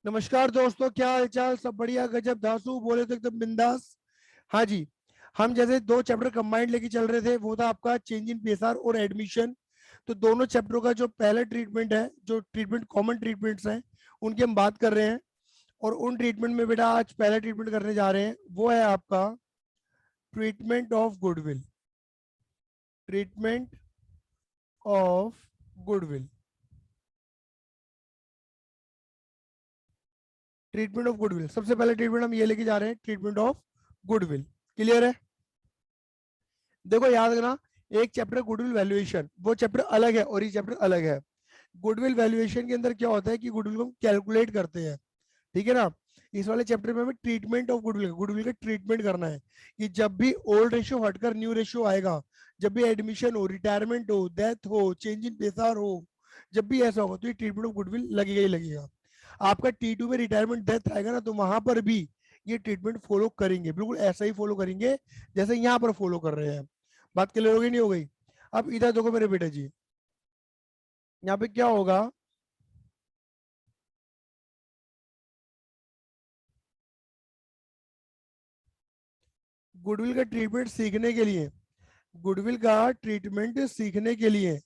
नमस्कार दोस्तों, क्या हाल चाल। सब बढ़िया, गजब धांसू, बोले तो एकदम बिंदास। हाँ जी। हम जैसे दो चैप्टर कंबाइंड लेके चल रहे थे, वो था आपका चेंज इन पीएसआर और एडमिशन। तो दोनों चैप्टरों का जो पहला ट्रीटमेंट है, जो ट्रीटमेंट कॉमन ट्रीटमेंट्स हैं, उनकी हम बात कर रहे हैं। और उन ट्रीटमेंट में बेटा आज पहला ट्रीटमेंट करने जा रहे हैं, वो है आपका treatment of goodwill. Treatment of goodwill. Treatment of goodwill, सबसे पहले ट्रीटमेंट हम ये लेके जा रहे हैं, ट्रीटमेंट ऑफ गुडविल। क्लियर है? देखो याद रखना, एक चैप्टर गुडविल वैल्यूएशन, वो चैप्टर अलग है और ये चैप्टर अलग है। गुडविल वैल्यूएशन के अंदर क्या होता है कि गुडविल को हम कैलकुलेट करते हैं, ठीक है ना। इस वाले चैप्टर में हमें ट्रीटमेंट ऑफ गुडविल, गुडविल का ट्रीटमेंट करना है कि जब भी ओल्ड रेशियो हटकर न्यू रेशियो आएगा, जब भी एडमिशन हो, रिटायरमेंट हो, डेथ हो, चेंज इन पेशार हो, जब भी ऐसा होगा तो ये ट्रीटमेंट ऑफ गुडविल लगेगा ही लगेगा। आपका T2 में रिटायरमेंट डेथ आएगा ना, तो वहां पर भी ये ट्रीटमेंट फॉलो करेंगे, बिल्कुल ऐसा ही फॉलो करेंगे जैसे यहाँ पर फॉलो कर रहे हैं। बात क्लियर हो गई नहीं हो गई? अब इधर देखो मेरे बेटा जी, यहाँ पे क्या होगा। गुडविल का ट्रीटमेंट सीखने के लिए, गुडविल का ट्रीटमेंट सीखने के लिए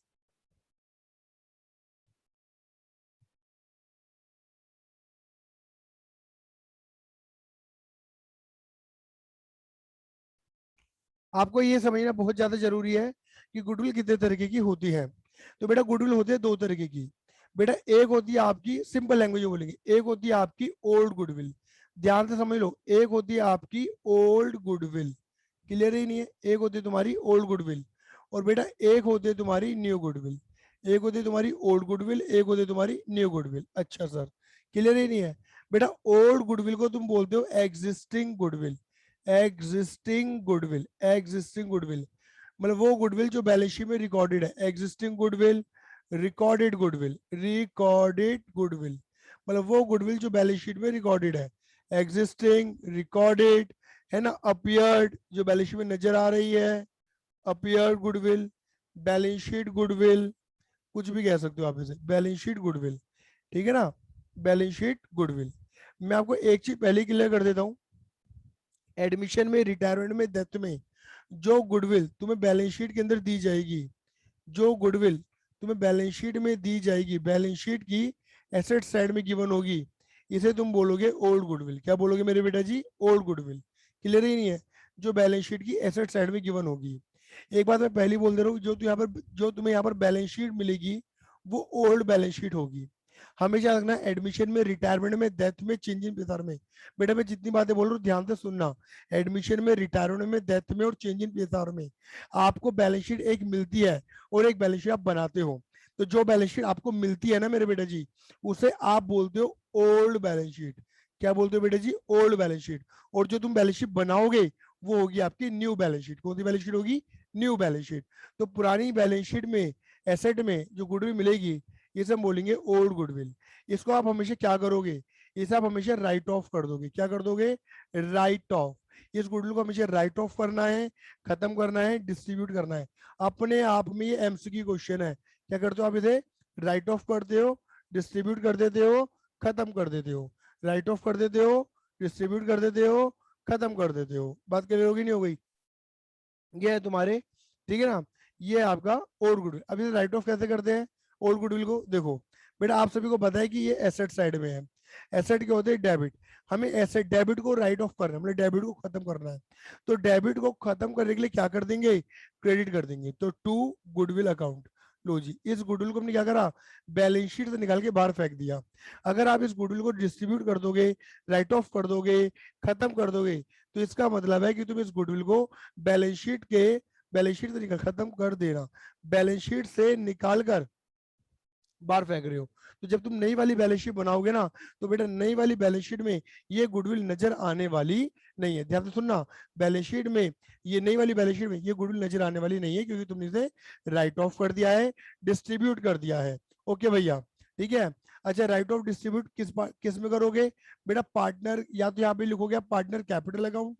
आपको ये समझना बहुत ज्यादा जरूरी है कि गुडविल कितने तरीके की होती है। तो बेटा गुडविल होती है दो तरीके की। बेटा एक होती है आपकी, सिंपल लैंग्वेज में बोलेंगे, एक होती है आपकी ओल्ड गुडविल। ध्यान से समझ लो, एक होती है आपकी ओल्ड गुडविल। क्लियर ही नहीं है? एक होती है तुम्हारी ओल्ड गुडविल, और बेटा एक होती है तुम्हारी न्यू गुडविल। एक होती है तुम्हारी ओल्ड गुडविल, एक होती है तुम्हारी न्यू गुडविल। अच्छा सर, क्लियर ही नहीं है? बेटा ओल्ड गुडविल को तुम बोलते हो existing goodwill. Existing goodwill, existing goodwill मतलब वो गुडविल जो बैलेंस शीट में रिकॉर्डेड है। Existing goodwill, recorded goodwill, recorded goodwill मतलब वो गुडविल जो बैलेंस शीट में रिकॉर्डेड है। एग्जिस्टिंग, रिकॉर्डेड, है ना। अपियर्ड जो बैलेंस शीट में नजर आ रही है, appeared goodwill, balance sheet goodwill, कुछ भी कह सकते हो आप इसे, बैलेंस शीट गुडविल। ठीक है ना, बैलेंस शीट गुडविल। मैं आपको एक चीज पहले क्लियर कर देता हूँ। एडमिशन में, रिटायरमेंट में, डेथ में जो गुडविल तुम्हें बैलेंस शीट के अंदर दी जाएगी, जो गुडविल तुम्हें बैलेंस शीट में दी जाएगी, बैलेंस शीट की एसेट साइड में गिवन होगी, इसे तुम बोलोगे ओल्ड गुडविल। क्या बोलोगे मेरे बेटा जी? Old goodwill. क्लियर ही नहीं है? जो बैलेंस शीट की एसेट साइड में गिवन होगी। एक बात मैं पहले बोल दे रहा हूँ, जो तुम्हें यहाँ पर बैलेंस शीट मिलेगी वो ओल्ड बैलेंस शीट होगी। हमेशा रखना, एडमिशन में, रिटायरमेंट में, डेथ में, चेंज इन पेशार में। बेटा मैं जितनी बातें बोल रहा हूँ ध्यान से सुनना। एडमिशन में, रिटायरमेंट में, डेथ में और चेंज इन पेशार में आपको बैलेंस शीट एक मिलती है और एक बैलेंस शीट आप बनाते हो। तो जो बैलेंस शीट आपको मिलती है ना मेरे बेटा जी, उसे आप बोलते हो ओल्ड बैलेंस शीट। क्या बोलते हो बेटा जी? Old balance sheet. और जो तुम बैलेंस शीट बनाओगे वो होगी आपकी न्यू बैलेंस शीट। कौन सी बैलेंस शीट होगी? New balance sheet. तो पुरानी बैलेंस शीट में एसेट में जो गुडविल मिलेगी, ये सब बोलेंगे ओल्ड गुडविल। इसको आप हमेशा क्या करोगे? इसे आप हमेशा राइट ऑफ कर दोगे। क्या कर दोगे? Right of. इस गुडविल को हमेशा राइट ऑफ करना है, खत्म करना है, डिस्ट्रीब्यूट करना है। अपने आप में ये एमसीक्यू क्वेश्चन है। क्या करते हो आप? इसे राइट ऑफ करते हो, डिस्ट्रीब्यूट कर देते हो, खत्म कर देते हो। राइट ऑफ कर देते हो, डिस्ट्रीब्यूट कर देते हो, खत्म कर देते हो। बात क्लियर होगी नहीं हो गई? ये है तुम्हारे, ठीक है ना। ये है आपका ओल्ड गुडविल। अब इसे राइट ऑफ कैसे करते हैं ओल्ड गुडविल को? देखो बेटा, आप सभी को पता है कि ये एसेट साइड में है। एसेट क्या होते हैं? डेबिट। हमें एसेट, डेबिट को राइट ऑफ करना है, मतलब डेबिट को खत्म करना है। तो डेबिट को खत्म करने के लिए क्या कर देंगे? क्रेडिट कर देंगे। तो टू गुडविल अकाउंट। लो जी, इस गुडविल को हमने क्या करा? बैलेंस शीट से निकाल के बाहर फेंक दिया। अगर आप इस गुडविल को डिस्ट्रीब्यूट कर दोगे, राइट ऑफ कर दोगे, खत्म कर दोगे, तो इसका मतलब है कि तुम इस गुडविल को बैलेंस शीट के, बैलेंस शीट से निकाल, खत्म कर देना, बैलेंस शीट से निकाल कर बाहर फेंक रहे हो। तो जब तुम नई वाली बैलेंस शीट बनाओगे ना, तो बेटा नई वाली बैलेंस शीट में ये गुडविल नजर आने वाली नहीं है। ध्यान से सुनना, बैलेंस शीट में, ये नई वाली बैलेंस शीट में ये गुडविल नजर आने वाली नहीं है, क्योंकि तुमने इसे राइट ऑफ कर दिया है, डिस्ट्रीब्यूट कर दिया है। ओके भैया, ठीक है। अच्छा, राइट ऑफ डिस्ट्रीब्यूट किस में करोगे? बेटा पार्टनर, या तो यहाँ पे लिखोगे आप पार्टनर कैपिटल अकाउंट।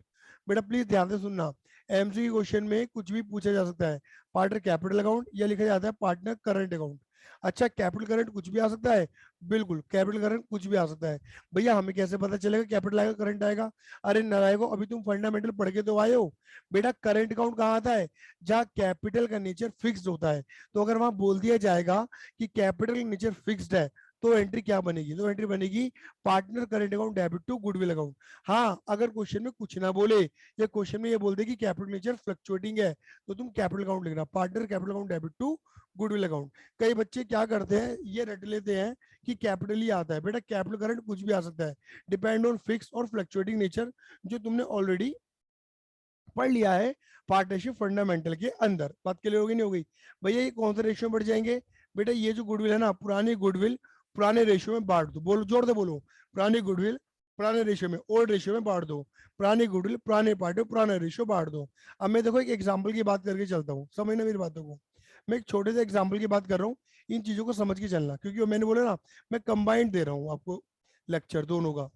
बेटा प्लीज ध्यान से सुनना, एमसीक्यू क्वेश्चन में कुछ भी पूछा जा सकता है। पार्टनर कैपिटल अकाउंट या लिखा जाता है पार्टनर करंट अकाउंट। अच्छा, कैपिटल करंट कुछ भी आ सकता है, बिल्कुल, कैपिटल करंट कुछ भी आ सकता है। भैया हमें कैसे पता चलेगा कैपिटल आएगा करंट आएगा? अरे नारायण, अभी तुम फंडामेंटल पढ़ के तो आए हो। बेटा करंट अकाउंट कहाँ आता है? जहाँ कैपिटल का नेचर फिक्स्ड होता है। तो अगर वहां बोल दिया जाएगा कि कैपिटल का नेचर फिक्स्ड है, तो एंट्री क्या बनेगी? तो एंट्री बनेगी partner current account debit to goodwill account. हाँ, अगर क्वेश्चन में कुछ ना बोले, या क्वेश्चन में ये बोल दे कि कैपिटल नेचर फ्लक्चुएटिंग है, तो तुम कैपिटल अकाउंट लिखना, partner capital account debit to goodwill account. कई बच्चे क्या करते हैं, ये रट लेते हैं कि कैपिटल ही आता है। बेटा कैपिटल करंट कुछ भी आ सकता है, डिपेंड ऑन फिक्स और फ्लक्चुएटिंग नेचर, जो तुमने ऑलरेडी पढ़ लिया है पार्टनरशिप फंडामेंटल के अंदर। बात क्लियर होगी नहीं होगी? भैया ये कौन सा रेशियो में बढ़ जाएंगे? बेटा ये जो गुडविल है ना, पुरानी गुडविल पुराने रेशियो में बांट दो। बोलो, जोर से बोलो, पुरानी गुडविल पुराने रेशियो में, ओल्ड रेशियो में बांट दो। पुरानी गुडविल पुराने पार्ट पुराने रेशियो बांट दो। अब मैं देखो एक एग्जाम्पल की बात करके चलता हूँ, समझना मेरी बातों को। मैं एक छोटे से एग्जाम्पल की बात कर रहा हूँ, इन चीजों को समझ के चलना, क्योंकि मैंने बोला ना, मैं कंबाइंड दे रहा हूँ आपको लेक्चर दोनों का,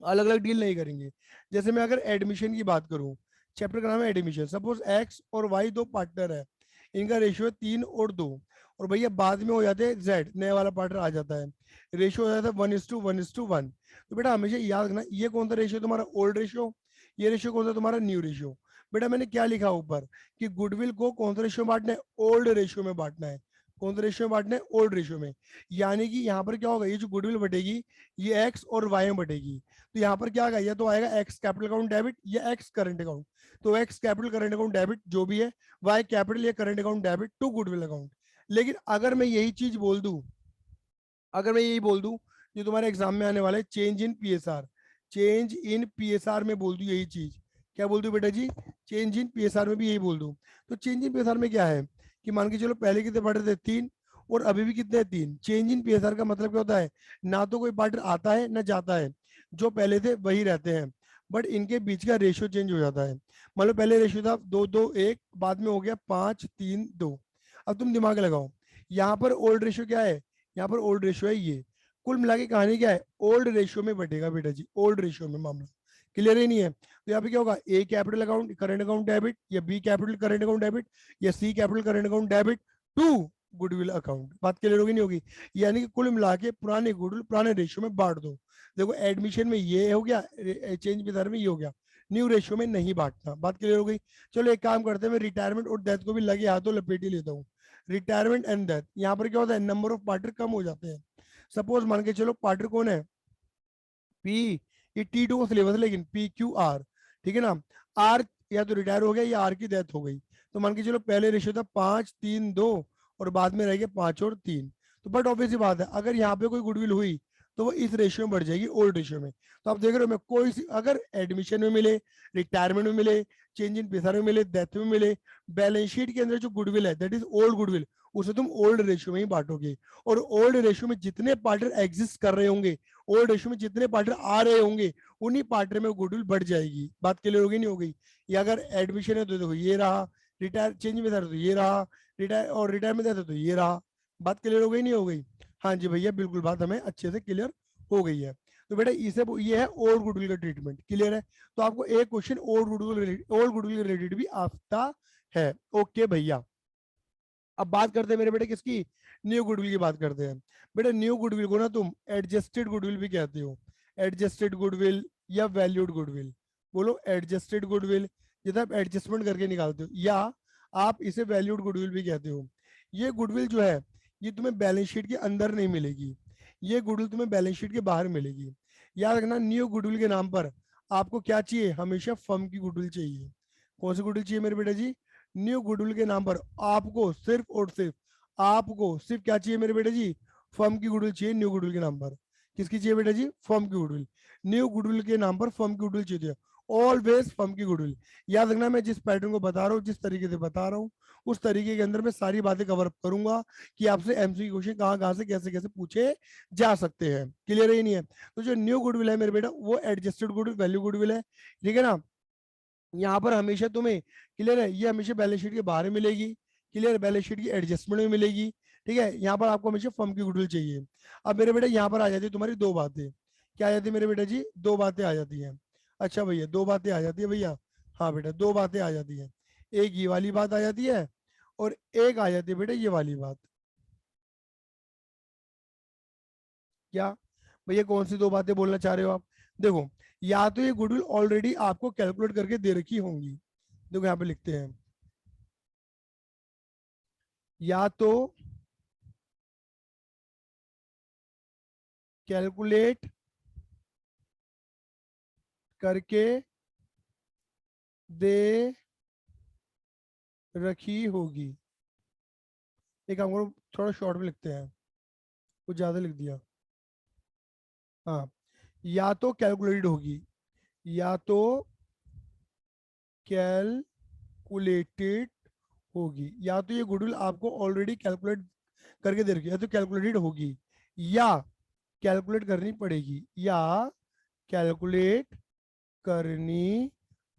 अलग अलग डील नहीं करेंगे। जैसे मैं अगर एडमिशन की बात करूं, चैप्टर का नाम है एडमिशन। सपोज एक्स और वाई दो पार्टनर है, इनका रेशियो है 3 और 2, और भैया बाद में हो जाते हैं जेड, नया वाला पार्टनर आ जाता है, रेशियो हो जाता है 1:1:1। तो बेटा हमेशा याद रखना, ये कौन सा रेशियो तुम्हारा? Old ratio. ये रेशियो कौन सा तुम्हारा? New ratio. बेटा मैंने क्या लिखा ऊपर कि गुडविल को कौन सा रेशियो में बांटना है? ओल्ड रेशियो में बांटना है। कौन सा रेशियो में बांटना है? ओल्ड रेशियो में। यानी कि यहाँ पर क्या होगा, ये जो गुडविल बटेगी, ये एक्स और वाई में बटेगी। तो यहाँ पर क्या आएगा? या तो आएगा एक्स कैपिटल अकाउंट डेबिट या एक्स करंट अकाउंट। तो X capital current account debit जो भी है, वाई कैपिटल या current account debit to goodwill account. लेकिन अगर मैं यही चीज बोल दूं, अगर मैं यही बोल दूं, जो तुम्हारे एग्जाम में आने वाला है change in PSR, change in PSR में बोल दूं यही चीज, क्या बोल दूं बेटा जी? चेंज इन पीएसआर में भी यही बोल दूं। तो चेंज इन पीएसआर में क्या है कि मान के चलो पहले कितने पढ़े थे? 3, और अभी भी कितने हैं? 3। चेंज इन पीएसआर का मतलब क्या होता है? ना तो कोई पार्टनर आता है ना जाता है, जो पहले थे वही रहते हैं, बट इनके बीच का रेशियो चेंज हो जाता है। मान लो पहले रेशियो था 2:2:1, बाद में हो गया 5:3:2। अब तुम दिमाग लगाओ, यहाँ पर ओल्ड रेशियो क्या है? यहाँ पर ओल्ड रेशियो है ये। कुल मिला के कहानी क्या है? ओल्ड रेशियो में बटेगा बेटा जी, ओल्ड रेशियो में मामला। क्लियर ही नहीं है? तो यहाँ पे क्या होगा? A capital account current account debit, या B capital current account debit, या C capital current account debit to goodwill account. बात क्लियर होगी नहीं होगी? यानी कि कुल मिला के पुराने गुडविल पुराने रेशियो में बांट दो। देखो एडमिशन में ये हो गया, चेंज विदर में ये हो गया, न्यू रेशियो में नहीं बांटना। बात क्लियर हो गई? चलो एक काम करते हैं, मैं रिटायरमेंट और डेथ को भी लगे हाथों लपेट ही लेता हूँ। रिटायरमेंट एंड डेथ, यहाँ पर क्या होता है? नंबर ऑफ पार्टनर कम हो जाते हैं। सपोज मान के चलो पार्टनर कौन है? पी, ये T2 का सिलेबस है, लेकिन PQR, ठीक है ना? आर या तो रिटायर हो गया या आर की डेथ हो गई। तो मान के चलो पहले रेशियो था 5:3:2, और बाद में रह गया 5 और 3। तो बट ऑब्वियसली बात है, अगर यहाँ पे कोई गुडविल हुई तो वो इस रेशियो में बढ़ जाएगी, ओल्ड रेशियो में। तो आप देख रहे हो, मैं कोई अगर एडमिशन में मिले, रिटायरमेंट में मिले, चेंज इन पेशा में मिले, डेथ में मिले, बैलेंस शीट के अंदर जो गुडविल है दैट इज ओल्ड गुडविल, उसे तुम ओल्ड रेशियो में ही बांटोगे। और ओल्ड रेशियो में जितने पार्टनर एग्जिस्ट कर रहे होंगे, ओल्ड रेशियो में जितने पार्टनर आ रहे होंगे, उन्हीं पार्टनर में गुडविल बढ़ जाएगी। बात क्लियर होगी नहीं होगी? या अगर एडमिशन है तो देखो ये रहा, रिटायर चेंज में था तो ये रहा, रिटायर और रिटायर में था तो ये रहा। बात क्लियर हो गई नहीं हो गई? हाँ जी भैया बिल्कुल, बात हमें अच्छे से क्लियर हो गई है। तो बेटा इसे ये है ओल्ड गुडविल का ट्रीटमेंट। क्लियर है? तो आपको एक क्वेश्चन ओल्ड गुडविल रिलेटेड भी आता है। ओके भैया, अब बात करते हैं मेरे बेटे किसकी? न्यू गुडविल की बात करते हैं। बेटा न्यू गुडविल को ना तुम एडजस्टेड गुडविल भी कहते हो, एडजस्टेड गुडविल या वैल्यूड गुडविल। बोलो एडजस्टेड गुडविल, जिसे आप एडजस्टमेंट करके निकालते हो, या आप इसे वैल्यूड गुडविल भी कहते हो। ये गुडविल जो है, ये तुम्हें बैलेंस शीट के अंदर नहीं मिलेगी, ये गुडविल तुम्हें बैलेंस शीट के बाहर मिलेगी। याद रखना, न्यू गुडविल के नाम पर आपको क्या चाहिए? हमेशा फर्म की गुडविल चाहिए। कौन सी गुडविल चाहिए मेरे बेटा जी? न्यू गुडविल के नाम पर आपको सिर्फ और सिर्फ, आपको सिर्फ क्या चाहिए मेरे बेटे जी? फर्म की गुडविल चाहिए न्यू गुडविल के नाम पर। किसकी चाहिए बेटा जी? फर्म की गुडविल। न्यू गुडविल के नाम पर फर्म की गुडविल चाहिए, ऑलवेज फर्म की गुडविल। याद रखना, मैं जिस पैटर्न को बता रहा हूँ, जिस तरीके से बता रहा हूँ, उस तरीके के अंदर मैं सारी बातें कवर अप करूंगा कि आपसे एमसीक्यू क्वेश्चन कहाँ कहाँ से कैसे कैसे पूछे जा सकते हैं। क्लियर है नहीं है? तो जो न्यू गुडविल है मेरे बेटा, वो एडजस्टेड गुडविल वैल्यू गुडविल है, ठीक है ना? यहाँ पर हमेशा तुम्हें, क्लियर है, ये हमेशा बैलेंस शीट के बाहर मिलेगी, क्लियर, बैलेंस शीट की एडजस्टमेंट में मिलेगी, ठीक है? यहाँ पर आपको हमेशा फर्म की गुडविल चाहिए। अब मेरे बेटा यहाँ पर आ जाती है तुम्हारी दो बातें। क्या आ जाती है मेरे बेटा जी? दो बातें आ जाती हैं। अच्छा भैया, दो बातें आ जाती है भैया? हाँ बेटा, दो बातें आ जाती है। एक ये वाली बात आ जाती है, और एक आ जाती है बेटा ये वाली बात। क्या भैया कौन सी दो बातें बोलना चाह रहे हो आप? देखो, या तो ये गुडविल ऑलरेडी आपको कैलकुलेट करके दे रखी होंगी, देखो यहाँ पे लिखते हैं, या तो कैलकुलेट करके दे रखी होगी। एक काम करो, थोड़ा शॉर्ट में लिखते हैं, कुछ ज्यादा लिख दिया। हाँ, या तो कैलकुलेटेड होगी, या तो कैलकुलेटेड होगी, या तो ये गुडविल आपको ऑलरेडी कैलकुलेट करके दे रखी है, या तो कैलकुलेटेड होगी, या कैलकुलेट करनी पड़ेगी, या कैलकुलेट करनी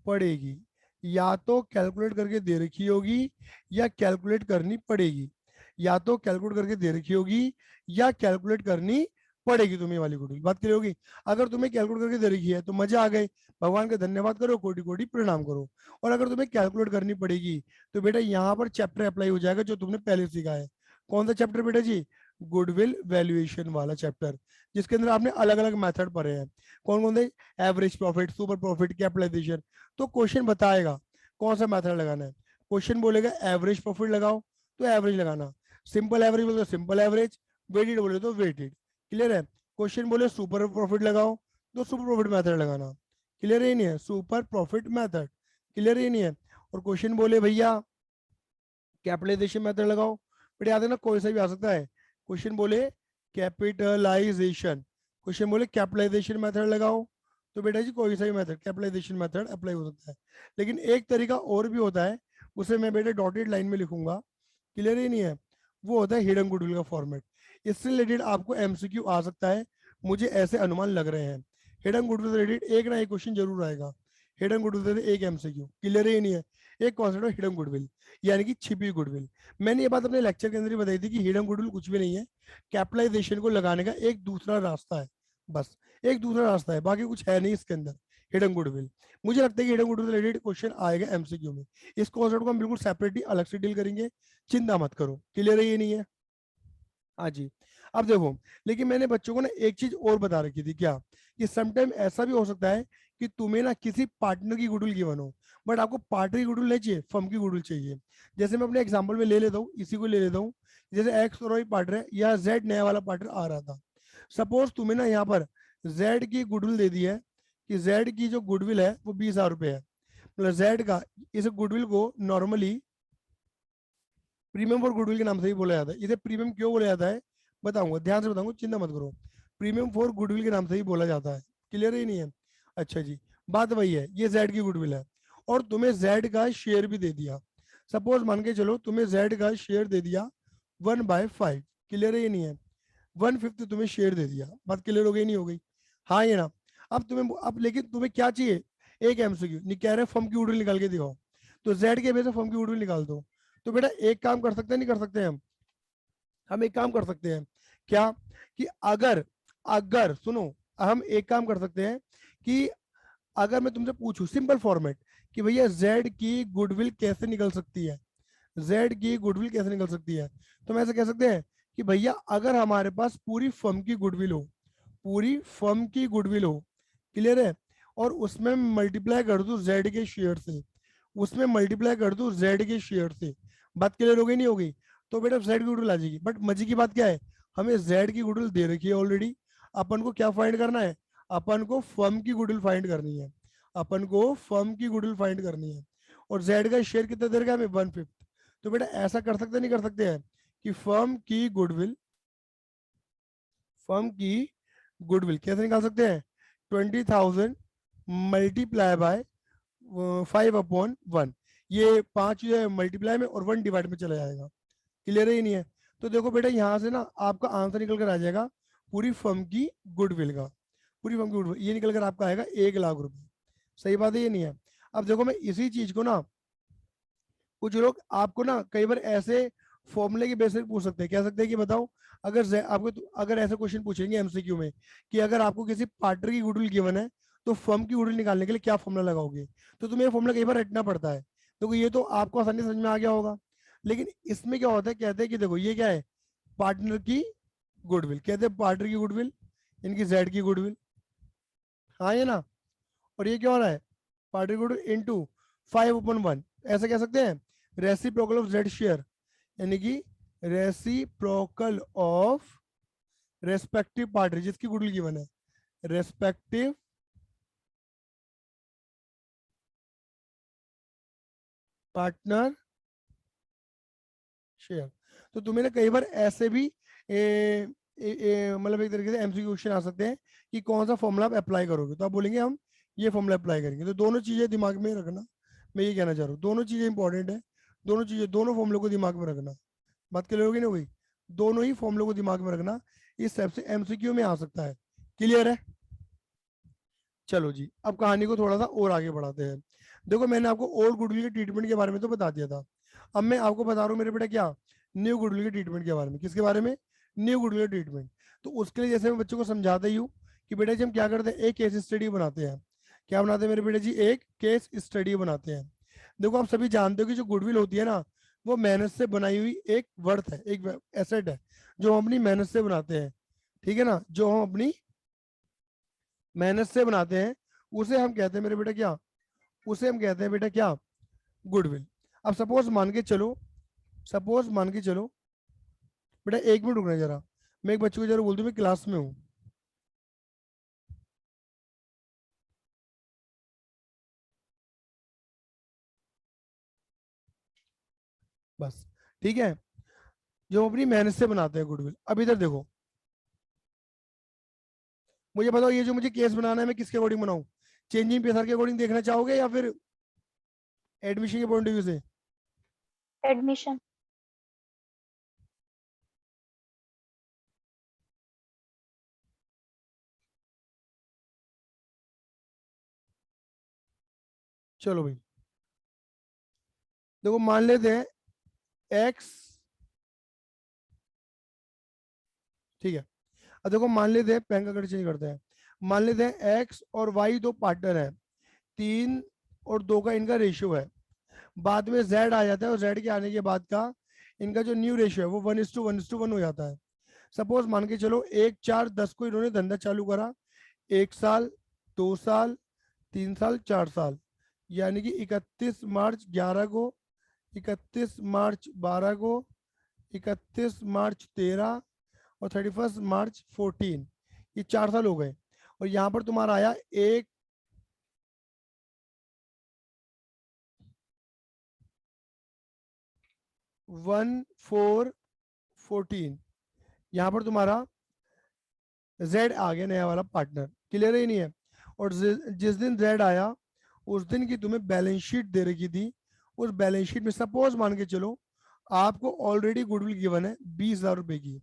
पड़ेगी, या तो कैलकुलेट करके दे रखी होगी या कैलकुलेट करनी पड़ेगी, या तो कैलकुलेट करके दे रखी होगी या कैलकुलेट करनी पड़ेगी। तुम्हें वाली गुडविल बात क्लियर होगी? अगर तुम्हें कैलकुलेट करके दे रखी है तो मजा आ गए, भगवान का धन्यवाद करो, कोटि कोटि प्रणाम करो। और अगर तुम्हें कैलकुलेट करनी पड़ेगी तो बेटा यहाँ पर चैप्टर अप्लाई हो जाएगा जो तुमने पहले सीखा है। कौन सा चैप्टर बेटा जी? गुडविल वैल्यूएशन वाला चैप्टर, जिसके अंदर आपने अलग अलग मेथड पढ़े हैं। कौन कौन से? Average profit, super profit, capitalisation. तो क्वेश्चन बताएगा कौन सा मेथड लगाना है। क्वेश्चन बोलेगा एवरेज प्रॉफिट लगाओ तो एवरेज लगाना, सिंपल एवरेज बोले तो सिंपल एवरेज, वेटेड बोले तो वेटेड। क्लियर है? क्वेश्चन बोले सुपर प्रॉफिट लगाओ तो सुपर प्रॉफिट मेथड लगाना। क्लियर ही नहीं है? Super profit method. क्लियर ही नहीं है? और क्वेश्चन बोले भैया कैपिटलाइजेशन मेथड लगाओ, बट याद है ना कोई सा भी आ सकता है। क्वेश्चन बोले कैपिटलाइजेशन, क्वेश्चन बोले कैपिटलाइजेशन मेथड लगाओ, तो बेटा जी कोई सा भी मेथड कैपिटलाइजेशन मेथड अप्लाई हो सकता है। लेकिन एक तरीका और भी होता है, उसे मैं बेटे डॉटेड लाइन में लिखूंगा। क्लियर ही नहीं है? वो होता है हिडन गुडविल का फॉर्मेट। इससे रिलेटेड आपको एमसीक्यू आ सकता है, मुझे ऐसे अनुमान लग रहे हैं। हिडन गुडविल से रिलेटेड एक ना एक क्वेश्चन जरूर आएगा। हिडन गुडविल से एक एमसीक्यू। क्लियर ही नहीं है? एक कॉन्सेप्ट है हिडन गुडविल, यानी कि छिपी गुडविल। मैंने ये बात अपने लेक्चर के अंदर ही बताई थी कि हिडन गुडविल कुछ भी नहीं है, कैपिटलाइजेशन को लगाने का एक दूसरा रास्ता है, बस एक दूसरा रास्ता है, बाकी कुछ है नहीं इसके अंदर। हिडन गुडविल, मुझे लगता है कि हिडन गुडविल रिलेटेड क्वेश्चन आएगा एमसीक्यू में। इस कॉन्सेप्ट को हम बिल्कुल सेपरेटली अलग से डील करेंगे, चिंता मत करो। क्लियर है? ये नहीं है? हाँ जी। अब देखो, लेकिन मैंने बच्चों को ना एक चीज और बता रखी थी, क्या कि समटाइम ऐसा भी हो सकता है कि तुम्हें ना किसी पार्टनर की गुडविल गिवन हो, बट आपको पार्टनर की गुडविल नहीं चाहिए, फर्म की गुडविल चाहिए। जैसे मैं अपने एग्जांपल में ले लेता हूँ, इसी को ले लेता हूँ। जैसे एक्स और वाई पार्टनर है, या जेड नया वाला पार्टनर आ रहा था। सपोज तुम्हें ना यहाँ पर जेड की गुडविल दे दी है कि जेड की जो गुडविल है वो 20,000 रुपये है। मतलब जेड का इस गुडविल को नॉर्मली प्रीमियम फॉर गुडविल के नाम से ही बोला जाता है। इसे प्रीमियम क्यों बोला जाता है बताऊंगा, ध्यान से बताऊंगा, चिंता मत करो। प्रीमियम फॉर गुडविल के नाम से ही बोला जाता है। क्लियर ही नहीं है? अच्छा जी, बात वही है, ये जेड की गुडविल है और तुम्हें जेड का शेयर भी दे दिया। सपोज मान के चलो तुम्हें जेड का शेयर दे दिया 1/5। क्लियर ही नहीं है? 1/5 तुम्हें शेयर दे दिया। बात क्लियर हो गई नहीं हो गई? हाँ ये ना? अब तुम्हें, अब लेकिन तुम्हें क्या चाहिए? एक एमसीक्यू नहीं कह रहे फर्म की गुडविल निकाल के दिखाओ, तो जेड के बेस पे फर्म की गुडविल निकाल दो। तो बेटा एक काम कर सकते हैं, नहीं कर सकते हम एक काम कर सकते हैं, क्या कि अगर अगर सुनो, हम एक काम कर सकते हैं कि अगर मैं तुमसे पूछूं सिंपल फॉर्मेट कि भैया जेड की गुडविल कैसे निकल सकती है, जेड की गुडविल कैसे निकल सकती है, तो हम ऐसे कह सकते हैं कि भैया अगर हमारे पास पूरी फर्म की गुडविल हो, पूरी फर्म की गुडविल हो, क्लियर है, और उसमें मल्टीप्लाई कर दूं जेड के शेयर से, उसमें मल्टीप्लाई कर दूं जेड के शेयर से। बात क्लियर हो गई नहीं हो गई? तो बेटा जेड की गुडविल आ जाएगी। बट मजे की बात क्या है, हमें जेड की गुडविल दे रखी है ऑलरेडी, अपन को क्या फाइंड करना है? अपन को फर्म की गुडविल फाइंड करनी है, अपन को फर्म की गुडविल फाइंड करनी है। और जेड का शेयर कितना दे रखा है हमें? 1/5। तो बेटा ऐसा कर सकते नहीं कर सकते हैं कि फर्म की गुडविल, फर्म की गुडविल कैसे निकाल सकते हैं? 20,000 मल्टीप्लाई बाय 5/1, ये 5 जो है मल्टीप्लाई में और 1 डिवाइड में चला जाएगा। क्लियर ही नहीं है? तो देखो बेटा यहाँ से ना आपका आंसर निकल कर आ जाएगा पूरी फर्म की गुडविल का, पूरी फर्म की गुडविल ये निकल कर आपका आएगा 1,00,000 रुपए। सही बात है ये नहीं है? अब देखो मैं इसी चीज को ना, कुछ लोग आपको ना कई बार ऐसे फॉर्मूले के बेसिस पे पूछ सकते हैं, कह सकते हैं कि बताओ अगर आपको अगर ऐसा क्वेश्चन पूछेंगे एमसीक्यू में कि अगर आपको किसी पार्टनर की गुडविल गिवन है तो फर्म की गुडविल निकालने के लिए क्या फॉर्मूला लगाओगे? तो तुम्हें ये फॉर्मूला कई बार रटना पड़ता है। तो ये तो आपको आसानी से समझ में आ गया होगा। लेकिन इसमें क्या होता है, कहते हैं कि देखो ये क्या है, पार्टनर की गुडविल, कहते हैं पार्टनर की गुडविल, इनकी जेड की गुडविल, हाँ ये ना, और ये क्या हो रहा है, पार्टी गुडविल इनटू 5/1, ऐसा कह सकते हैं रेसिप्रोकल ऑफ जेड शेयर, यानी कि रेसिप्रोकल ऑफ रेस्पेक्टिव पार्टनर जिसकी गुडविल गिवन है, रेस्पेक्टिव पार्टनर शेयर। तो तुम्हें ना कई बार ऐसे भी मतलब एक तरीके से एमसीक्यू क्वेश्चन आ सकते हैं कि कौन सा फॉर्मूला आप अप्लाई करोगे, तो आप बोलेंगे हम ये फॉर्मूला अप्लाई करेंगे। तो दोनों चीजें दिमाग में रखना, मैं ये कहना चाह रहा हूँ, दोनों चीजें इंपॉर्टेंट है, दोनों चीजें, दोनों फॉर्मूलों को दिमाग में रखना। बात क्लियर होगी ना भाई, दोनों ही फॉर्मूलों को दिमाग में रखना, इस टाइप से एमसीक्यू में आ सकता है। क्लियर है? चलो जी, अब कहानी को थोड़ा सा और आगे बढ़ाते हैं। देखो मैंने आपको ओल्ड गुडविल के ट्रीटमेंट के बारे में तो बता दिया था, अब मैं आपको बता रहा हूँ मेरे बेटा क्या, न्यू गुडविल के ट्रीटमेंट के बारे में। किसके बारे में? New goodwill treatment. तो उसके लिए जैसे मैं बच्चों को समझाता ही हूँ कि बेटा जी हम क्या करते हैं, एक केस स्टडी बनाते हैं। क्या बनाते हैं मेरे बेटा जी? एक केस स्टडी बनाते हैं। देखो आप सभी जानते हो कि जो गुडविल होती है ना, वो मेहनत से बनाई हुई एक वर्थ है, एक एसेट है, जो हम अपनी मेहनत से बनाते हैं। ठीक है ना, जो हम अपनी मेहनत से बनाते हैं, उसे हम कहते हैं मेरे बेटा क्या, उसे हम कहते हैं बेटा क्या, गुडविल। अब सपोज मान के चलो, सपोज मान के चलो, बेटा एक मिनट रुकना जरा, मैं एक बच्चे को जरा बोल दूं मैं क्लास में हूँ। बस, ठीक है, जो हम अपनी मेहनत से बनाते हैं गुडविल। अब इधर देखो, मुझे बताओ ये जो मुझे केस बनाना है मैं किसके अकॉर्डिंग बनाऊं, चेंजिंग पीएसआर के अकॉर्डिंग देखना चाहोगे या फिर एडमिशन के पॉइंट ऑफ व्यू से? एडमिशन। चलो भाई, देखो मान लेते हैं एक्स, ठीक है, अब देखो मान लेते हैं, पेन का कलर चेंज करते हैं, मान लेते हैं एक्स और वाई दो पार्टनर है, 3 और 2 का इनका रेशियो है। बाद में जेड आ जाता है, और जेड के आने के बाद का इनका जो न्यू रेशियो है वो 1:1:1 हो जाता है। सपोज मान के चलो 1, 4, 10 को इन्होंने धंधा चालू करा, 1 साल, 2 साल, 3 साल, 4 साल, यानी कि 31 मार्च 11 को, 31 मार्च 12 को, 31 मार्च 13 और 31 मार्च 14, ये 4 साल हो गए। और यहाँ पर तुम्हारा आया एक, 1, 4, 14, यहाँ पर तुम्हारा जेड आ गया नया वाला पार्टनर। क्लियर ही नहीं है? और जिस दिन जेड आया उस दिन की तुम्हें बैलेंस शीट दे रखी थी, उस बैलेंस शीट में सपोज मान के चलो आपको ऑलरेडी गुडविल गिवन है 20,000 रुपए की।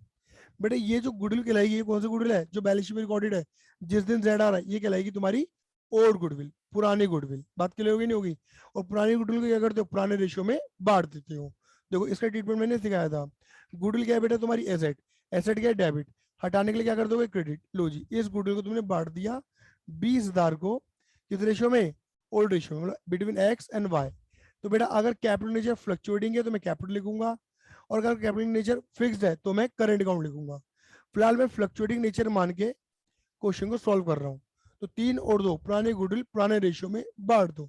बेटा ये जो गुडविल कहलाएगी, ये कौन सी गुडविल है? जो बैलेंस शीट में रिकॉर्डेड है जिस दिन जेड आ रहा है, ये कहलाएगी तुम्हारी ओल्ड गुडविल, पुरानी गुडविल। बात क्लियर होगी नहीं होगी? और पुरानी गुडविल को क्या करते हो, पुराने रेशियो में बांट देते हो। देखो इसका ट्रीटमेंट मैंने सिखाया था। गुडविल क्या है बेटा? तुम्हारी एसेट, एसेट क्या है? डेबिट। हटाने के लिए क्या कर दोगे? क्रेडिट। लो जी, इस गुडविल को तुमने बांट दिया 20,000 को, किस रेशियो में? ओल्ड रेशियो में, मतलब बिटवीन एक्स एंड वाई। तो बेटा अगर कैपिटल नेचर फ्लक्चुएटिंग है तो मैं कैपिटल लिखूंगा, और अगर कैपिटल नेचर फिक्स्ड है तो मैं करंट अकाउंट लिखूंगा। फिलहाल मैं फ्लक्चुएटिंग नेचर मान के क्वेश्चन को सॉल्व कर रहा हूँ। तो 3 और 2 पुराने गुडविल पुराने रेशियो में बांट दो,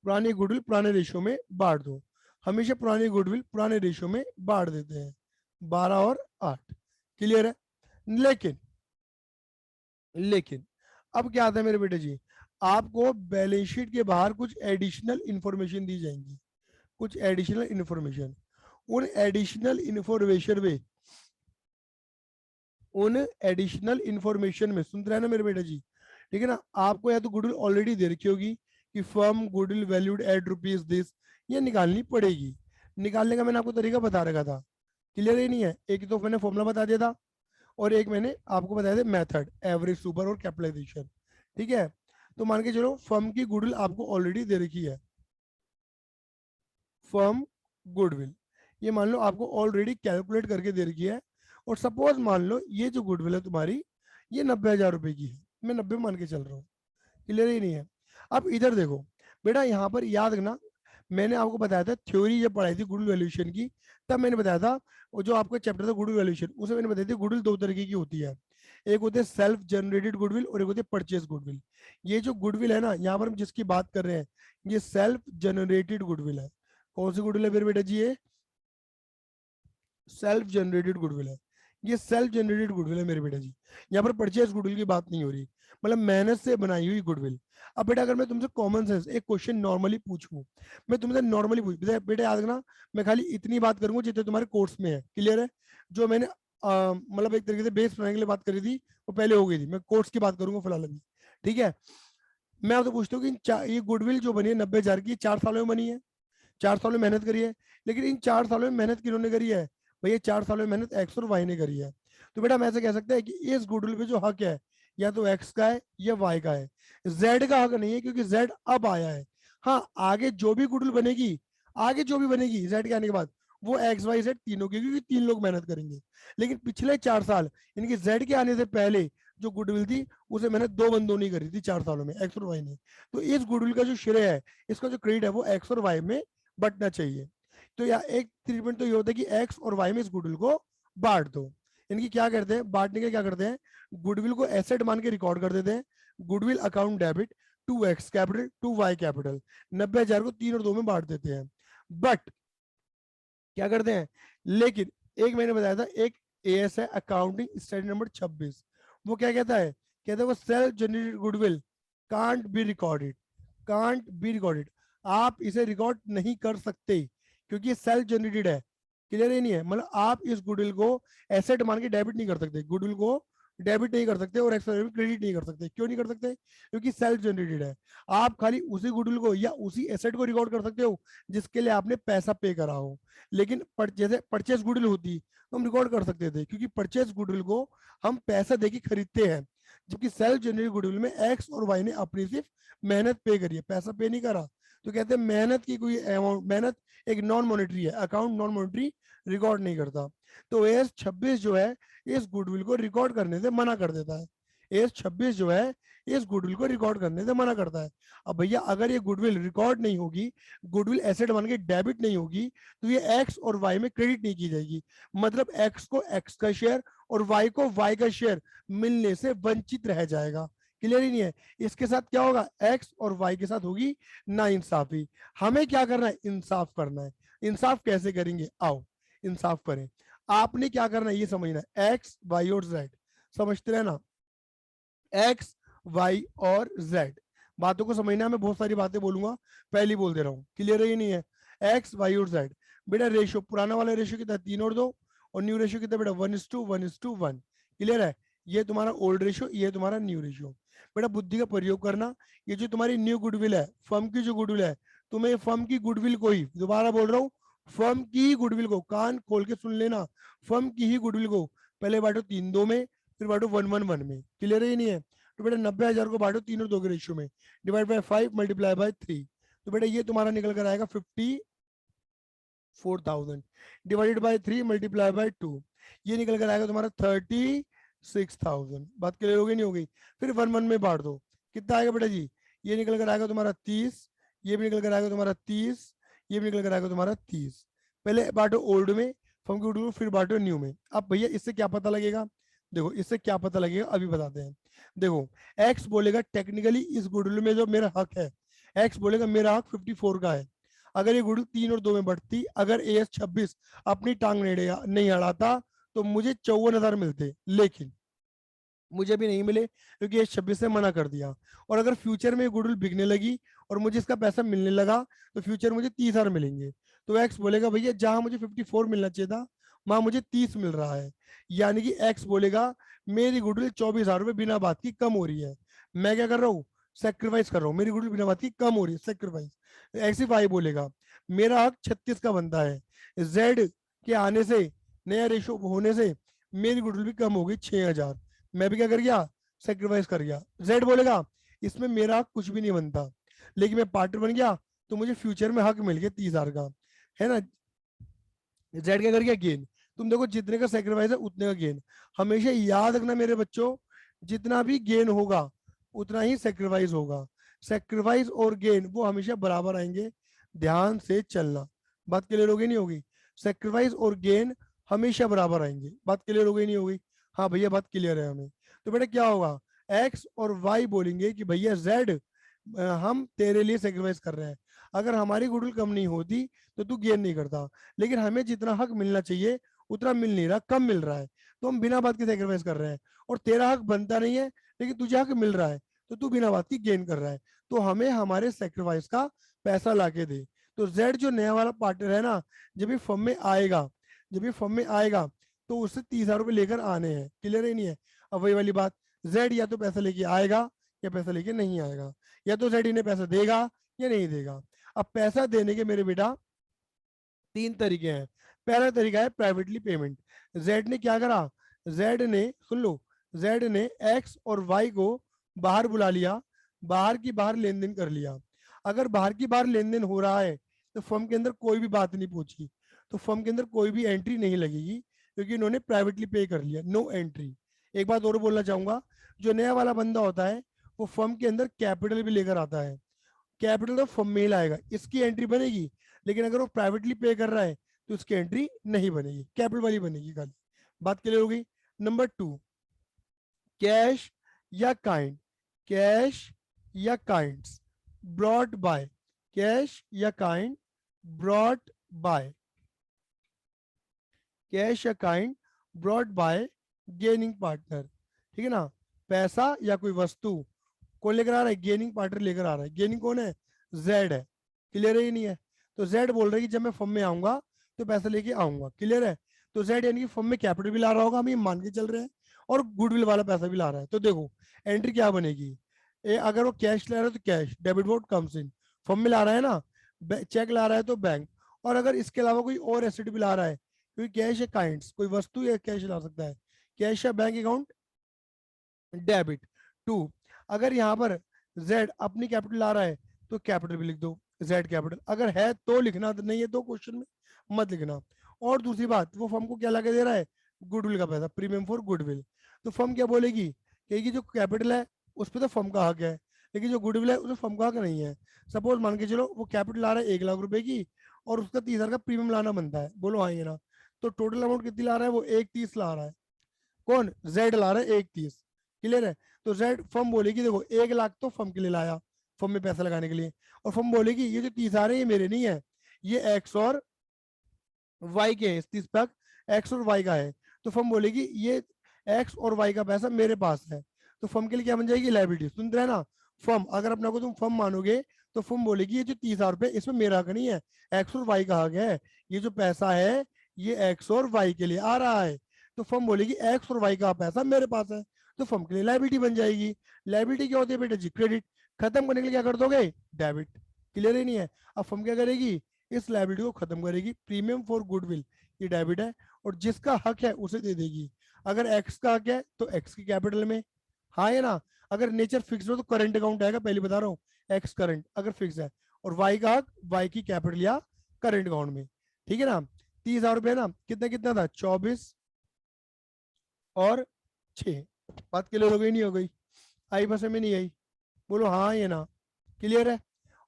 पुरानी गुडविल पुराने रेशियो में बांट दो। हमेशा पुरानी गुडविल पुराने रेशियो में बांट देते हैं, 12 और 8। क्लियर है? लेकिन लेकिन अब क्या आता है मेरे बेटे जी, आपको बैलेंस शीट के बाहर कुछ एडिशनल इंफॉर्मेशन दी जाएंगी, कुछ एडिशनल इंफॉर्मेशन। उन एडिशनल इंफॉर्मेशन में, उन एडिशनल इंफॉर्मेशन में, सुनते रहे ना मेरे बेटा जी, ठीक है ना, आपको या तो गुडविल ऑलरेडी दे रखी होगी कि firm goodwill valued at rupees this, ये निकालनी पड़ेगी। निकालने का मैंने आपको तरीका बता रखा था। क्लियर ही नहीं है? एक तो मैंने फॉर्मूला बता दिया था, और एक मैंने आपको बताया था मेथड, एवरेज, सुपर और कैपिटलाइजेशन। ठीक है, तो मान के चलो फर्म की गुडविल आपको ऑलरेडी दे रखी है, फर्म गुडविल, ये मान लो आपको ऑलरेडी कैलकुलेट करके दे रखी है। और सपोज मान लो ये जो गुडविल है तुम्हारी, ये 90,000 रुपए की है, मैं 90 मान के चल रहा हूँ। क्लियर ही नहीं है? अब इधर देखो बेटा, यहाँ पर याद रखना, मैंने आपको बताया था थ्योरी जब पढ़ाई थी गुडविल वैल्यूएशन की, तब मैंने बताया था, वो जो आपका चैप्टर था गुडविल वैल्यूएशन, उसमें मैंने बताया थी गुडविल दो तरीके की होती है। एक होते हैं सेल्फ जनरेटेड गुडविल और एक होते हैं परचेज गुडविल। ये जो गुडविल है ना, यहाँ पर हम जिसकी बात कर रहे हैं, ये सेल्फ जनरेटेड गुडविल है। कौन सी गुडविल है मेरे बेटा जी? ये सेल्फ जनरेटेड गुडविल है। ये सेल्फ जनरेटेड गुडविल है मेरे बेटा जी। यहाँ पर परचेज गुडविल की बात नहीं हो रही, मतलब मेहनत से बनाई हुई गुडविल। अब बेटा अगर मैं तुमसे कॉमन सेंस एक क्वेश्चन नॉर्मली पूछूं, मैं तुमसे नॉर्मली पूछ बेटा याद रखना, मैं खाली इतनी बात करूंगा जितने तुम्हारे कोर्स में है, क्लियर है? जो मैंने मतलब एक तरीके से बेस बनाने के लिए बात करी थी वो पहले हो गई थी, मैं कोर्स की बात करूंगा फिलहाल अभी, ठीक है? मैं आपसे पूछता हूँ कि ये गुडविल जो बनी है 90,000 की, 4 सालों में बनी है, 4 सालों में मेहनत करी है। लेकिन इन 4 सालों में मेहनत किन्होंने करी है? भैया 4 सालों में मेहनत एक्स और वाई ने करी है। तो बेटा हम ऐसे कह सकते हैं कि इस गुडविल पे जो हक है या तो एक्स का है या वाई का है, जेड का हक नहीं है क्योंकि जेड अब आया है। हाँ, आगे जो भी गुडविल बनेगी, आगे जो भी बनेगी जेड के आने के बाद, वो एक्स वाई जेड तीनों की, क्योंकि 3 लोग मेहनत करेंगे। लेकिन पिछले 4 साल इनकी जेड के आने से पहले जो गुडविल थी उसे मेहनत 2 बंदों ने करी थी 4 सालों में, एक्स और वाई ने। तो इस गुडविल का जो श्रेय है, इसका जो क्रेडिट है, वो एक्स और वाई में बंटना चाहिए। तो या एक ट्रीटमेंट तो ये होता है कि एक्स और वाई में इस गुडविल को बांट दो। इनकी क्या करते हैं, बांटने के क्या करते हैं, गुडविल को एसेट मान के रिकॉर्ड कर देते हैं। Goodwill account debit to X capital to Y capital, 90,000 को 3 और 2 में बांट देते हैं। बट क्या करते हैं, लेकिन एक मैंने बताया था, एक एएस है अकाउंटिंग स्टैंडर्ड नंबर 26, वो क्या कहता है, कहता है वो self generated goodwill can't be recorded, can't be recorded, आप इसे रिकॉर्ड नहीं कर सकते क्योंकि ये सेल्फ जनरेटेड है। क्लियर है नहीं है? मतलब आप इस गुडविल को एसेट मान के डेबिट नहीं कर सकते, गुडविल को डेबिट नहीं कर सकते और एक्सपेंस क्रेडिट नहीं कर सकते। क्यों नहीं कर सकते? क्योंकि सेल्फ जनरेटेड है। आप खाली उसी गुडविल को या उसी एसेट को रिकॉर्ड कर सकते हो जिसके लिए आपने पैसा पे करा हो। लेकिन जैसे परचेस गुडविल होती तो हम रिकॉर्ड कर सकते थे, क्योंकि परचेस गुडविल को हम पैसा देके खरीदते हैं, जबकि सेल्फ जनरेटेड गुडविल में एक्स और वाई ने अपनी सिर्फ मेहनत पे करी है, पैसा पे नहीं करा। तो कहते हैं मेहनत की कोई अमाउंट, मेहनत एक नॉन मॉनेटरी है, अकाउंट नॉन मॉनेटरी रिकॉर्ड नहीं करता। तो एस 26 जो है इस गुडविल को रिकॉर्ड करने से मना कर देता है। एस 26 जो है इस गुडविल को रिकॉर्ड करने से मना करता है। अब भैया अगर ये गुडविल रिकॉर्ड नहीं होगी, गुडविल एसेट बन के डेबिट नहीं होगी, तो ये एक्स और वाई में क्रेडिट नहीं की जाएगी। मतलब एक्स को एक्स का शेयर और वाई को वाई का शेयर मिलने से वंचित रह जाएगा। क्लियर ही नहीं है? इसके साथ क्या होगा, एक्स और वाई के साथ होगी ना इंसाफी। हमें क्या करना है, इंसाफ करना है। इंसाफ कैसे करेंगे, आओ इंसाफ करें। आपने क्या करना है ये समझना है, एक्स वाई और जेड, समझते रहना, एक्स वाई और जेड, बातों को समझना है। मैं बहुत सारी बातें बोलूंगा, पहले बोल दे रहा हूँ, क्लियर है ये नहीं है? एक्स वाई और जेड, बेटा रेशियो पुराना वाला रेशियो कितना, 3 और 2, और न्यू रेशियो कितना बेटा, 1:1:1। क्लियर है? ये तुम्हारा ओल्ड रेशियो, ये तुम्हारा न्यू रेशियो। बेटा बुद्धि का प्रयोग करना, ये जो तुम्हारी न्यू गुडविल है, फर्म की जो गुडविल है, तुम्हें फर्म की गुडविल को ही, दोबारा बोल रहा हूँ, फर्म की ही गुडविल को, कान खोल के सुन लेना, फर्म की ही गुडविल को पहले बांटो 3:2 में, फिर बांटो 1:1:1 में। क्लियर है नहीं है? तो बेटा 90,000 को बांटो 3 और 2 के रेशियो में, डिवाइड बाय 5 मल्टीप्लाई बाय 3, तो बेटा ये तुम्हारा निकल कर आएगा 54,000 डिवाइडेड बाय 3 मल्टीप्लाई बाय 2, ये निकल कर आएगा तुम्हारा 36,000। बात क्लियर हो गई नहीं हो गई? फिर 1:1 में बांट दो, कितना आएगा बेटा जी, ये निकल कर आएगा तुम्हारा 30, ये भी निकल कर आएगा तुम्हारा 30, ये भी निकल कर आएगा तुम्हारा 30। पहले बांटो ओल्ड में, फर्म की गुडविल, फिर बांटो न्यू में। अब भैया इससे क्या पता लगेगा, देखो इससे क्या पता लगेगा अभी बताते हैं। देखो एक्स बोलेगा टेक्निकली इस गुडविल में जो मेरा हक है, एक्स बोलेगा मेरा हक 54 का है। अगर ये गुडविल 3 और 2 में बढ़ती, अगर एएस 26 अपनी टांग नहीं अड़ाता, तो मुझे 54,000 मिलते, लेकिन मुझे भी नहीं मिले क्योंकि एस 26 ने मना कर दिया। और अगर फ्यूचर में गुडविल बिकने लगी और मुझे इसका पैसा मिलने लगा, तो फ्यूचर मुझे 30,000 मिलेंगे। तो एक्स बोलेगा भैया जहां मुझे 54 मिलना चाहिए था, वहां मुझे 30 मिल रहा है। यानी कि एक्स बोलेगा मेरी गुडविल 24,000 रुपये बिना बात की कम हो रही है, मैं क्या कर रहा हूँ, सेक्रीफाइस कर रहा हूँ, मेरी गुडविल बिना बात की कम हो रही है, सेक्रीफाइस। ऐसी वाई बोलेगा मेरा हक 36 का बनता है, जेड के आने से, नया रेशो होने से मेरी गुडविल भी कम हो गई 6,000, मैं भी क्या कर गया, सेक्रीफाइस कर गया। जेड बोलेगा इसमें मेरा हक कुछ भी नहीं बनता, लेकिन मैं पार्टनर बन गया तो मुझे फ्यूचर में हक मिल गया 30,000 का, है ना? जेड क्या कर गया, गेन। तुम देखो जितने का सेक्रीफाइस है उतने का गेन। हमेशा याद रखना मेरे बच्चों, जितना भी गेन होगा उतना ही सेक्रीफाइस होगा। सेक्रीफाइस और गेन वो हमेशा बराबर आएंगे, ध्यान से चलना। बात क्लियर हो गई नहीं होगी? सेक्रीफाइस और गेन हमेशा बराबर आएंगे, बात क्लियर हो गई नहीं होगी? हाँ भैया बात क्लियर है हमें। तो बेटा क्या होगा, एक्स और वाई बोलेंगे कि भैया जेड हम तेरे लिए सेक्रीफाइस कर रहे हैं। अगर हमारी गुडविल कम नहीं होती तो तू गेन नहीं करता, लेकिन हमें जितना हक मिलना चाहिए उतना मिल नहीं रहा, कम मिल रहा है, तो हम बिना बात के सेक्रीफाइस कर रहे हैं। और तेरा हक बनता नहीं है लेकिन तुझे हक मिल रहा है, तो तू बिना बात की गेन कर रहा है, तो हमें हमारे सेक्रीफाइस का पैसा ला के दे। तो जेड जो नया वाला पार्टनर है ना, जब ये फर्म में आएगा, जब ये फर्म में आएगा तो उससे 30,000 रुपये लेकर आने हैं। क्लियर ही नहीं है? अब वही वाली बात, जेड या तो पैसा लेके आएगा या पैसा लेके नहीं आएगा, या तो जेड इन्हें पैसा देगा या नहीं देगा। अब पैसा देने के मेरे बेटा 3 तरीके हैं। पहला तरीका है प्राइवेटली पेमेंट। जेड ने क्या करा, जेड ने, सुन लो, जेड ने एक्स और वाई को बाहर बुला लिया, बाहर की बाहर लेन देन कर लिया। अगर बाहर की बाहर लेन देन हो रहा है तो फर्म के अंदर कोई भी बात नहीं पूछी, तो फर्म के अंदर कोई भी एंट्री नहीं लगेगी, क्योंकि इन्होंने प्राइवेटली पे कर लिया, नो एंट्री। एक बात और बोलना चाहूंगा, जो नया वाला बंदा होता है वो फर्म के अंदर कैपिटल भी लेकर आता है, कैपिटल तो फर्म में ही लाएगा, इसकी एंट्री बनेगी। लेकिन अगर वो प्राइवेटली पे कर रहा है तो उसकी एंट्री नहीं बनेगी, कैपिटल वाली बनेगी खाली। बात क्लियर हो गई? नंबर 2, कैश या काइंड, कैश या काइंड्स ब्रॉट बाय, कैश या काइंड ब्रॉट बाय, कैश या kind brought by gaining partner. ठीक है ना? पैसा या कोई वस्तु कौन लेकर आ रहा है, गेनिंग पार्टनर लेकर आ रहा है। गेनिंग कौन है, जेड है। क्लियर है ही नहीं है? तो जेड बोल रहा है कि जब मैं फर्म में आऊंगा तो पैसा लेके आऊंगा। क्लियर है? तो जेड यानी कि फर्म में कैपिटल भी ला रहा होगा, हम ये मान के चल रहे हैं, और गुडविल वाला पैसा भी ला रहा है। तो देखो एंट्री क्या बनेगी, अगर वो कैश ला रहा है तो cash, debit board comes in, firm में ला रहा है ना, चेक ला रहा है तो बैंक, और अगर इसके अलावा कोई और एसेट भी ला रहा है, क्योंकि कैश या काइंड्स कोई वस्तु या कैश ला सकता है, कैश या बैंक अकाउंट डेबिट। 2, अगर यहाँ पर जेड अपनी कैपिटल ला रहा है तो कैपिटल भी लिख दो, जेड कैपिटल, अगर है तो लिखना, तो नहीं है तो क्वेश्चन में मत लिखना। और दूसरी बात, वो फर्म को क्या लाके दे रहा है, गुडविल का पैसा, प्रीमियम फॉर गुडविल। तो फर्म क्या बोलेगी, कहेगी जो कैपिटल है उस पर तो फर्म का हक है, लेकिन जो गुडविल है उसमें फर्म का हक नहीं है। सपोज मान के चलो वो कैपिटल ला रहा है 1,00,000 रुपए की, और उसका 30,000 का प्रीमियम लाना बनता है, बोलो हाँ ये ना, तो टोटल अमाउंट कितनी ला रहा है वो 1,30 ला रहा है। कौन, जेड ला रहा है 1,30। क्लियर है? तो जेड फर्म बोलेगी देखो 1,00,000 तो फर्म के लिए लाया, फर्म में पैसा लगाने के लिए, और फर्म बोलेगी ये जो 30 आ रहे हैं ये मेरे नहीं है, ये एक्स और वाई के हैं, इस 30 तक एक्स और वाई का है। तो फर्म बोलेगी ये एक्स और वाई का पैसा मेरे पास है, तो फर्म के लिए क्या बन जाएगी, लाइबिलिटी। सुन रहे हैं ना? फर्म, अगर अपना को तुम फर्म मानोगे तो फर्म बोलेगी ये जो 30,000 रुपए इसमें मेरा हक नहीं है, एक्स और वाई का हक है, ये जो पैसा है ये एक्स और वाई के लिए आ रहा है। तो फर्म बोलेगी एक्स और वाई का पैसा मेरे पास है, तो फर्म के लिए लाइबिलिटी बन जाएगी। लाइबिलिटी क्या होती है बेटा जी, क्रेडिट। खत्म करने के लिए क्या कर दोगे, डेबिट। क्लियर ही नहीं है? अब फर्म क्या करेगी, इस लाइबिलिटी को खत्म करेगी, प्रीमियम फॉर गुडविल ये डेबिट है, और जिसका हक है उसे दे देगी। अगर एक्स का हक है तो एक्स की कैपिटल में, हाँ है ना? अगर नेचर फिक्स हो तो करंट अकाउंट आएगा, पहले बता रहा हूँ, एक्स करंट अगर फिक्स है, और वाई का हक वाई की कैपिटल या करंट अकाउंट में। ठीक है ना? 30,000 रुपए ना, कितना कितना था, 24 और 6। बात क्लियर हो गई नहीं हो गई? आई बस में नहीं आई? बोलो हाँ ये ना। क्लियर है?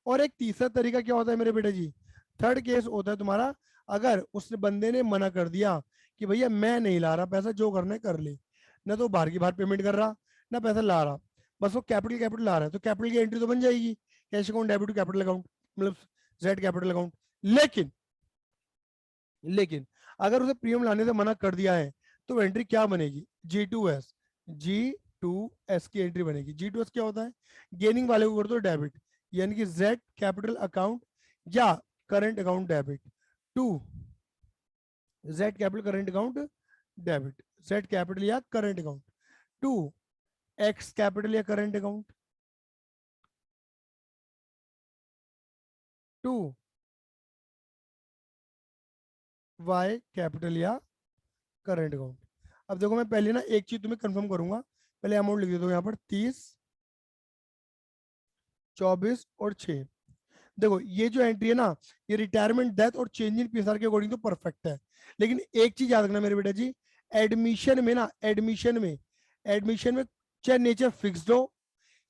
और एक तीसरा तरीका क्या होता है मेरे बेटे जी, थर्ड केस होता है तुम्हारा, अगर उस बंदे ने मना कर दिया कि भैया मैं नहीं ला रहा पैसा, जो करना है कर ले, ना तो बाहर की बाहर पेमेंट कर रहा ना पैसा ला रहा, बस वो कैपिटल कैपिटल ला रहा है, तो कैपिटल की एंट्री तो बन जाएगी, cash account debit to capital account, मतलब जेड कैपिटल अकाउंट। लेकिन लेकिन अगर उसे प्रीमियम लाने से मना कर दिया है तो एंट्री क्या बनेगी, G2S, G2S की एंट्री बनेगी। G2S क्या होता है, गेनिंग वाले को कर दो डेबिट, यानी कि जेड कैपिटल अकाउंट या current account debit to Z capital current account debit, Z capital या current account to X capital या current account to Y capital या करंट अकाउंट। अब देखो मैं पहले ना एक चीज तुम्हें कंफर्म करूंगा, पहले अमाउंट लिख देता हूँ यहाँ पर 30, 24 और 6। देखो ये जो एंट्री है ना, ये रिटायरमेंट, डेथ और चेंज इन पीएसआर के अकॉर्डिंग तो परफेक्ट है, लेकिन एक चीज याद रखना मेरे बेटा जी, एडमिशन में ना, एडमिशन में चाहे नेचर फिक्स्ड हो,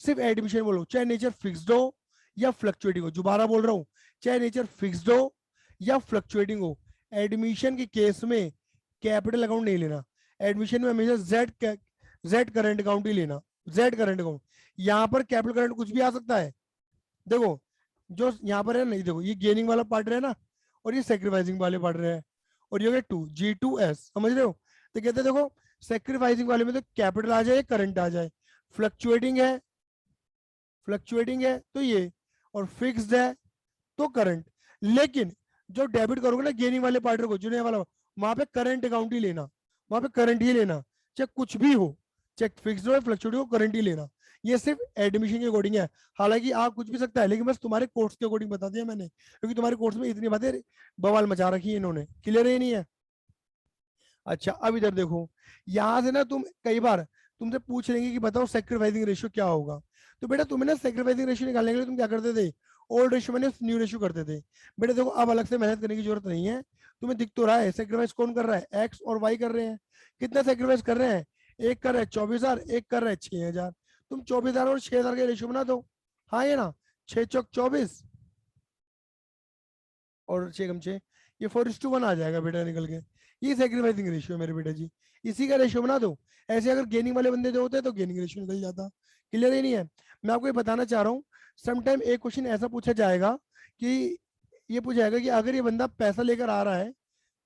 सिर्फ एडमिशन बोलो, चाहे नेचर फिक्स्ड हो या फ्लक्चुएटिंग हो, दोबारा बोल रहा हूँ, चाहे नेचर फिक्स्ड हो या फ्लक्चुएटिंग हो, एडमिशन के केस में कैपिटल अकाउंट नहीं लेना। एडमिशन में हमेशा जेड करंट अकाउंट ही लेना, जेड करंट अकाउंट। यहाँ पर कैपिटल करंट कुछ भी आ सकता है। देखो जो यहाँ पर है नहीं, देखो ये गेनिंग वाला पार्ट है ना, और ये सेक्रीफाइसिंग वाले पार्ट है, और ये हो गया 2G2S, समझ रहे हो। तो कहते हैं देखो सेक्रीफाइसिंग वाले में तो कैपिटल आ जाए, करंट आ जाए, फ्लक्चुएटिंग है, फ्लक्चुएटिंग है तो ये, और फिक्स्ड है तो करंट। लेकिन जो डेबिट करोगे ना गेनिंग वाले पार्ट को, जुने वाला, वहां पे करंट अकाउंट ही लेना, वहां पे करंट ही लेना, चाहे कुछ भी हो, चाहे फिक्स्ड हो फ्लक्चुएटिंग हो, करंट ही लेना। ये सिर्फ एडमिशन के अकॉर्डिंग है, हालांकि आप कुछ भी सकता है, लेकिन बस तुम्हारे कोर्स के अकॉर्डिंग बता दिया मैंने, क्योंकि तुम्हारे कोर्स में इतनी बातें बवाल मचा रखी है इन्होंने, क्लियर ही नहीं है। अच्छा अब इधर देखो, यहां से ना तुम कई बार तुमसे पूछ लेंगे कि बताओ सेक्रीफाइसिंग रेशियो क्या होगा। तो बेटा तुम्हें ना सेक्रीफाइसिंग रेशियो निकालने के लिए तुम क्या करते थे, ओल्ड रेशियो मैंने न्यू रेशियो करते थे। बेटा देखो अब अलग से मेहनत करने की जरूरत नहीं है, तुम्हें दिख तो रहा है सेक्रीफाइस कौन कर रहा है, एक्स और वाई कर रहे हैं। कितना सेक्रीफाइस कर रहे हैं, एक कर रहा है 24,000, एक कर रहा है 6,000। तुम 24,000 और 6,000 का रेशियो बना दो, हाँ ये ना, 6 चौक 24 और 6 कम 6, ये 4:1 आ जाएगा बेटा निकल के। ये सेक्रीफाइसिंग रेशियो मेरे बेटा जी, इसी का रेशियो बना दो। ऐसे अगर गेनिंग वाले बंदे जो होते हैं तो गेनिंग रेशियो निकल जाता। क्लियर ही नहीं है। मैं आपको ये बताना चाह रहा हूँ, समटाइम एक क्वेश्चन ऐसा पूछा जाएगा कि ये पूछा जाएगा कि अगर ये बंदा पैसा लेकर आ रहा है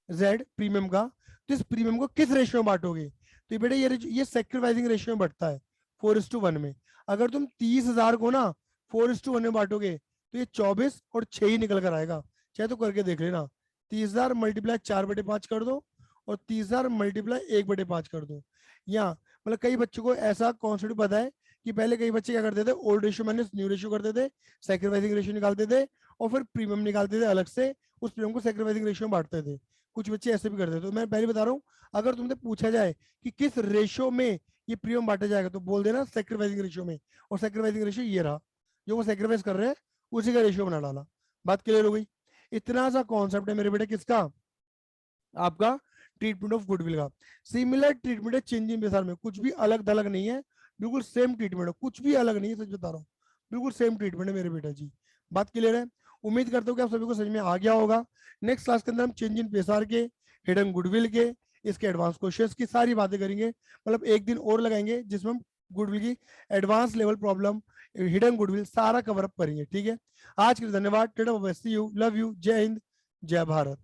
जेड प्रीमियम का, तो इस प्रीमियम को किस रेशियो में बांटोगे। तो ये बेटा ये सेक्रीफाइसिंग रेशियो में बढ़ता है 4:1 में। अगर तुम 30,000 को ना 4:1 में बांटोगे तो ये 24 और 6 ही निकल कर आएगा। चाहे तो करके देख लेना, 30,000 मल्टीप्लाई 4/5 कर दो, और 30,000 मल्टीप्लाई 1/5 कर दो। या मतलब कई बच्चों को ऐसा कॉन्सेप्ट पता है कि पहले कई बच्चे क्या करते थे, old ratio minus new ratio करते थे, सेक्रीफाइसिंग रेशियो निकालते थे, और फिर प्रीमियम निकालते थे अलग से, उस प्रीमियम को सेक्रीफाइसिंग रेशियो में बांटते थे। कुछ बच्चे ऐसे भी करते थे। तो मैं पहले बता रहा हूँ, अगर तुमसे पूछा जाए कि किस रेशियो में ये प्रीमियम बांटा जाएगा, तो बोल देना सेक्रीफाइसिंग रेशियो में। और सेक्रीफाइसिंग रेशियो ये रहा, जो वो सेक्रीफाइस कर रहे हैं उसी का रेशियो बना डाला। बात क्लियर हो गई। इतना सा कॉन्सेप्ट है मेरे बेटे किसका, आपका ट्रीटमेंट ऑफ गुडविल का। सिमिलर ट्रीटमेंट है चेंज इन बिहेवियर में, कुछ भी अलग थलग नहीं है, बिल्कुल सेम ट्रीटमेंट है, कुछ भी अलग नहीं है, सच बता रहा हूँ, बिल्कुल सेम ट्रीटमेंट है मेरे बेटा जी। बात क्लियर है। उम्मीद करता हूँ कि आप सभी को समझ में आ गया होगा। नेक्स्ट क्लास के अंदर हम चेंज इन पेशार के, हिडन गुडविल के, इसके एडवांस क्वेश्चंस की सारी बातें करेंगे। मतलब एक दिन और लगाएंगे जिसमें हम गुडविल की advance level problem, hidden goodwill सारा कवर अप करेंगे। ठीक है, आज के लिए धन्यवाद, tata bye, see you, love you, जय हिंद, जय भारत।